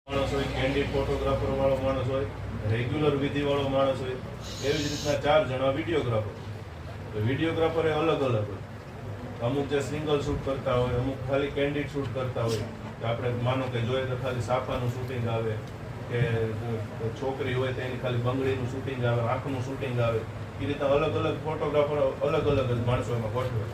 માણસ હોય, candid photographer વાળો માણસ હોય, રેગ્યુલર વિધિ વાળો માણસ હોય, એવી જ રીતના 4 જણા વિડીયોગ્રાફર. તો વિડીયોગ્રાફર એ અલગ અલગ હોય. અમુક જે સિંગલ શૂટ કરતા હોય, અમુક ખાલી કેન્ડિડ શૂટ કરતા હોય. આપણે માનો કે જોઈએ તો ખાલી સાફાનું શૂટિંગ આવે, કે છોકરી હોય તો એની ખાલી બંગડીનું શૂટિંગ આવે, આંખનું શૂટિંગ આવે. એ રીતના અલગ અલગ ફોટોગ્રાફર અલગ અલગ જ માણસો એમાં ગોઠવે.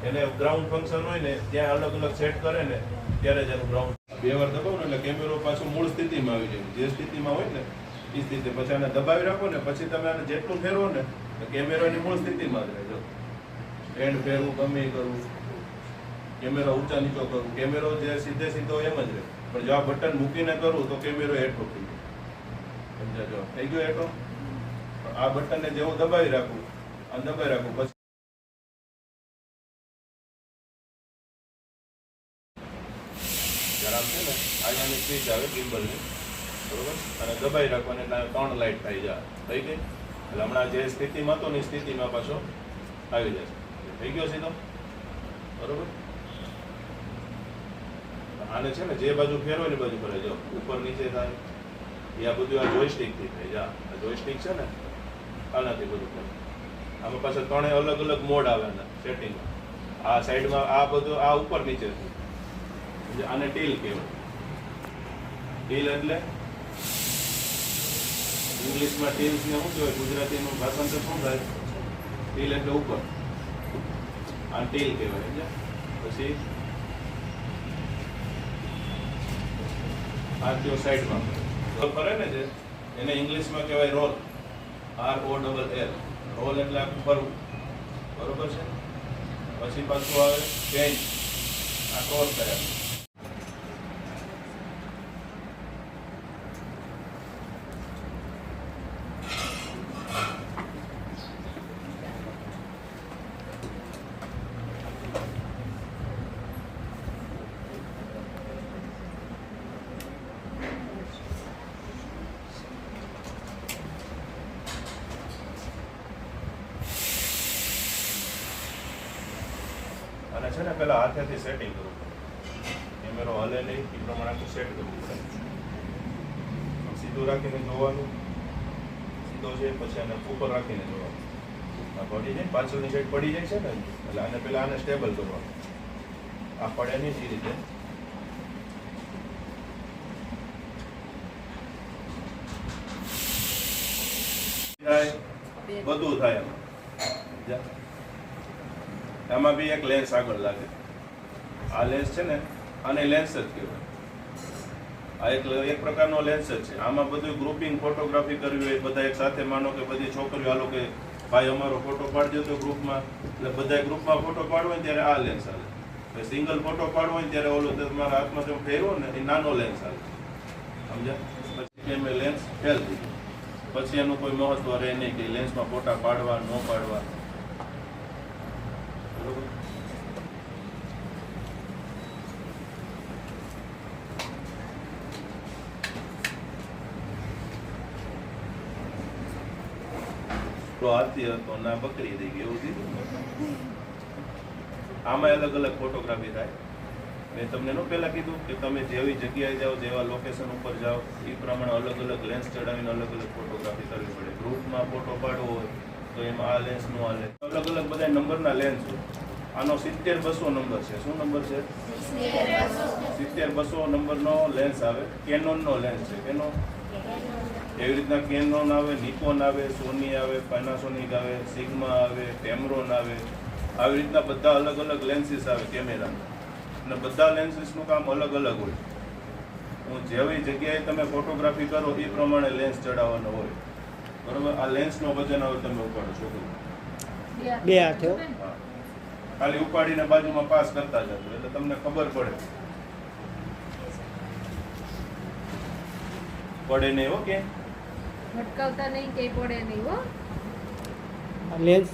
એને ગ્રાઉન્ડ ફંક્શન હોય ને ત્યાં અલગ અલગ સેટ કરે ને ત્યારે જ એનું ગ્રાઉન્ડ 2 વાર દબાવો ને એટલે કેમેરો પાછો મૂળ સ્થિતિમાં આવી જાય. જે સ્થિતિમાં હોય ને એ સ્થિતિ પછી આને દબાવી રાખો ને પછી તમે આને જેટલું ફેરવો ને તો કેમેરો એની મૂળ સ્થિતિમાં જ રહે. જો એન્ડ ફેરવું, ગમે કરવું, કેમેરો ઊંચા નીચો કરવું, કેમેરો જે સીધે સીધો એમ જ રહે. પણ જો આ બટન મૂકીને કરું તો કેમેરો હેઠો થઈ જાય. સમજાજો? થઈ ગયો હેઠો. આ બટનને જેવું દબાવી રાખવું, આમ દબાવી રાખવું પછી આરામ છે ને અહીંયાની સ્વિચ આવે ગિમ્બલની, બરોબર, અને દબાઈ રાખવાની એટલે 3 લાઇટ થઈ જાય. થઈ ગઈ એટલે હમણાં જે સ્થિતિમાં હતો ને એ સ્થિતિમાં પાછો આવી જશે. થઈ ગયો સીધો, બરોબર. આને છે ને જે બાજુ ફેરવો ને બાજુ ફરે, જો ઉપર નીચે થાય એ આ બધું આ જોઈસ્ટિકથી થાય. જા આ જોઈસ્ટિક છે ને આનાથી બધું થાય. આમાં પાછળ 3 અલગ અલગ મોડ આવે ને સેટિંગમાં. આ સાઈડમાં આ બધું આ ઉપર નીચે થાય. આને ટીલ કહેવાય. ટીલ એટલે ઇંગ્લિશમાં ટીલ્સ ને શું કહેવાય, ગુજરાતીનું ભાષાંતર શું થાય? ટીલ એટલે ઉપર. આ ટીલ કહેવાય. પછી આ કયો સાઈડમાં ફરે ને જે એને ઇંગ્લિશમાં કહેવાય રોલ. ROLL. રોલ એટલે આખું ફરવું, બરોબર છે. પછી પાછું આવે પેન. આ ક્રોસ કર્યા. અને છે ને પેલા હાથેથી સેટિંગ કરવું પડે. કેમેરો હલે નહીં એ પ્રમાણે આખું સેટ કરવું પડે. સીધું રાખીને જોવાનું, સીધો છે પછી આને ઉપર રાખીને જોવાનું. આ પડી જાય, પાછળની સાઈડ પડી જાય છે ને એટલે આને પેલા આને સ્ટેબલ કરવાનું. આ પડે નહીં એ રીતે. બધું થાય એમાં. આમાં બી એક લેન્સ આગળ લાગે. આ લેન્સ છે ને આને લેન્સ જ કહેવાય. આ એક પ્રકારનો લેન્સ જ છે. આમાં બધું ગ્રુપિંગ ફોટોગ્રાફી કરવી હોય, બધા એક સાથે, માનો કે બધી છોકરીઓ આલો કે ભાઈ અમારો ફોટો પાડજો તો ગ્રુપમાં, એટલે બધા ગ્રુપમાં ફોટો પાડવો હોય ત્યારે આ લેન્સ આવે. સિંગલ ફોટો પાડવો હોય ત્યારે ઓલો તમારા હાથમાં જો ફેરવો ને એ નાનો લેન્સ આવે. સમજ્યા? પછી મેં લેન્સ ફેલ થઈ ગયું. પછી એનું કોઈ મહત્વ રહે નહીં કે લેન્સમાં ફોટા પાડવા ન પાડવા. બરોબર. હાથી હતો ના બકરી થઈ ગઈ એવું થયું. આમાં અલગ અલગ ફોટોગ્રાફી થાય. મેં તમને નો પહેલા કીધું કે તમે જેવી જગ્યાએ જાઓ, જેવા લોકેશન ઉપર જાઓ એ પ્રમાણે અલગ અલગ લેન્સ ચડાવીને અલગ અલગ ફોટોગ્રાફી કરવી પડે. ગ્રુપમાં ફોટો પાડવો હોય તો એમાં આ લેન્સ નો હાલે. અલગ અલગ બધા નંબરના લેન્સ હોય. આનો 70-200 નંબર છે. શું નંબર છે? 70-200 નંબરનો લેન્સ આવે. કેનોનનો લેન્સ છે. કેનો એવી રીતના કેનોન આવે, નિકોન આવે, સોની આવે, પેનાસોનિક આવે, સિગ્મા આવે, ટેમરોન આવે. આવી રીતના બધા અલગ અલગ લેન્સીસ આવે કેમેરામાં. અને બધા લેન્સીસનું કામ અલગ અલગ હોય. હું જેવી જગ્યાએ તમે ફોટોગ્રાફી કરો એ પ્રમાણે લેન્સ ચડાવવાનો હોય. બરોબર. આ લેન્સનો વજન હવે તમે ઉપાડો છો 2 હાથે. હા, ખાલી ઉપાડીને બાજુમાં પાસ કરતા જતો એટલે તમને ખબર પડે નહીં. ઓકે, ભટકાવતા નહીં કે પડે નહીં હો. લેન્સ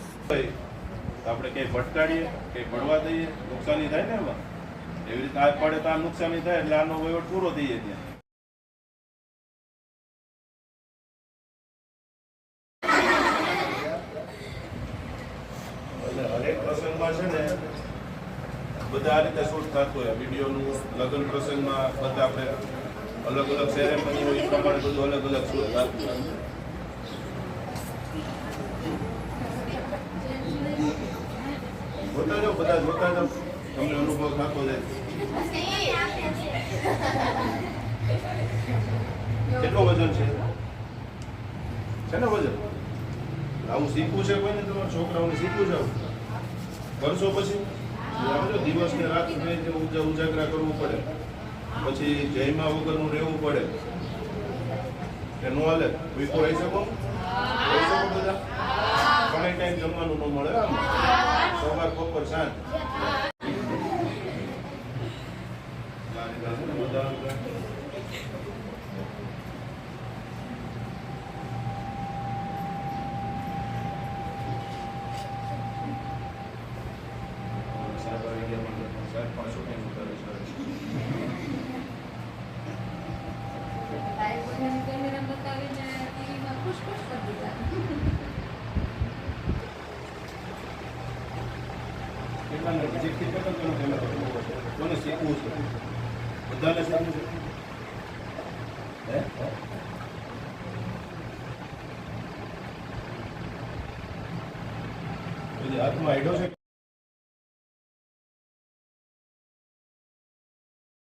આપણે કઈ ભટકાડીએ, કઈ પડવા દઈએ, નુકસાની થાય ને એમાં. એવી રીતે આ પડે તો આ નુકસાની થાય એટલે આનો વહીવટ પૂરો થઈ જાય ત્યાં. એટલે હરેક પ્રસંગમાં છે ને બધા આ રીતે શૂટ થતું હોય. વિડીયોનું લગ્ન પ્રસંગમાં બધા આપણે અલગ અલગ સેરેમની હોય એ પ્રમાણે બધું અલગ અલગ શું રાખવું. જોતા જાઓ, બધા જોતા જાઓ, તમને અનુભવ થતો જાય. કેટલો વજન છે? છે ને વજન? આવું શીખવું છે કોઈને? તમારા છોકરાઓને શીખવું છે આવું? કરશો પછી આવજો, દિવસ ને રાત ઉજાગરા કરવું પડે, પછી જયમાં વગરનું રહેવું પડે કે નો હાલે? ભૂખો રહી શકો? રહી શકો બધા? ત્રણેય ટાઈમ જમવાનું ન મળે, આમ સવાર બપોર સાંજ. કેમેરા બતાવીને ટીવીમાં ખુશ ખુશ કરી દીધા. કેટલાને નજીકથી કેટલા જણો કેમેરા જોવો છે? કોને શીખવું છે? બધાને શીખવું છે? હે? બધી હાથમાં આઈડો છે.